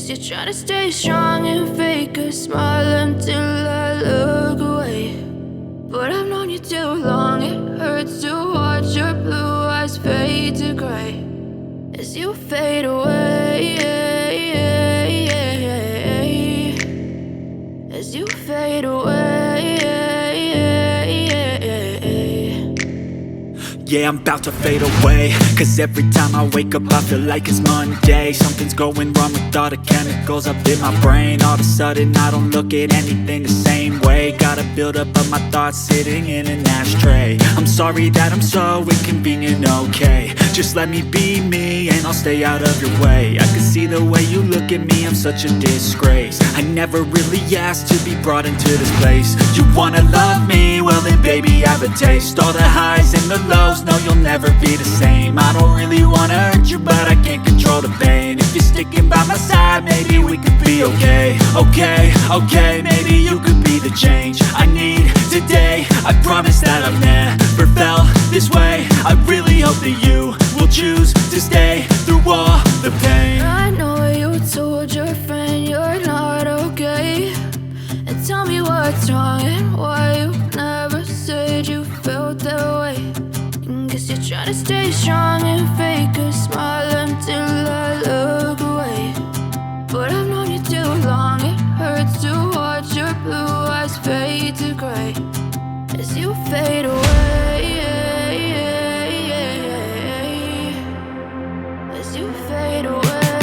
Guess you're trying to stay strong and fake a smile until I look away. But I've known you too long, it hurts to watch your blue eyes fade to gray as you fade away, as you fade away. Yeah, I'm about to fade away, cause every time I wake up I feel like it's Monday. Something's going wrong with all the chemicals up in my brain. All of a sudden I don't look at anything the same way. Got a buildup of my thoughts sitting in an ashtray. I'm sorry that I'm so inconvenient, okay. Just let me be me and I'll stay out of your way. I can see the way you look at me, I'm such a disgrace. I never really asked to be brought into this place. You wanna love me? Well then baby I have a taste. All the highs and the lows, no you'll never be the same. I don't really wanna hurt you but I can't control the pain. If you're sticking by my side maybe we could be okay. Okay, maybe you could be the change I need today. I promise that I've never felt this way. I really hope that you will choose to stay through all the pain. I know you told your friend you're not okay, and tell me what's wrong and why you never said you felt that way. And guess you're trying to stay strong and fake a smile until I look away. But I've known you too long, it hurts to watch your blue eyes fade to gray as you fade away, as you fade away.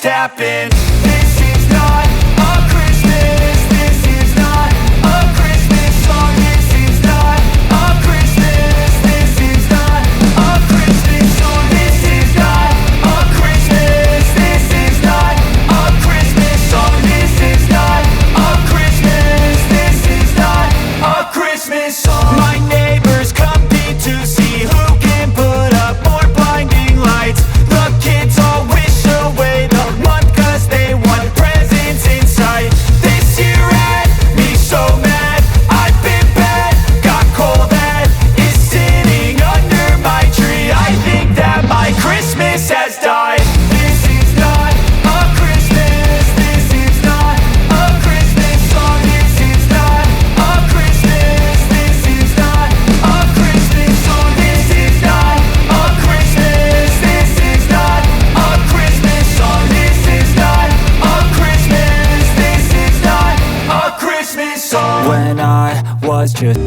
happen. This is not a Christmas. This is not a Christmas song. This is not a Christmas. This is not a Christmas song. This is not a Christmas. This is not a Christmas song. This is not a Christmas. This is not a Christmas song. My neighbors compete to see who can put up more blinding lights. The kids all wish away the month 'cause they want presents in sight. This year had me so mad. I've been bad, got coal that is sitting under my tree. I think that my Christmas has died. This is not a Christmas. This is not a Christmas song. This is not a Christmas. This is not a Christmas song. This is not a Christmas. This is not a Christmas song. This is not a Christmas. This is not a Christmas song. When I was just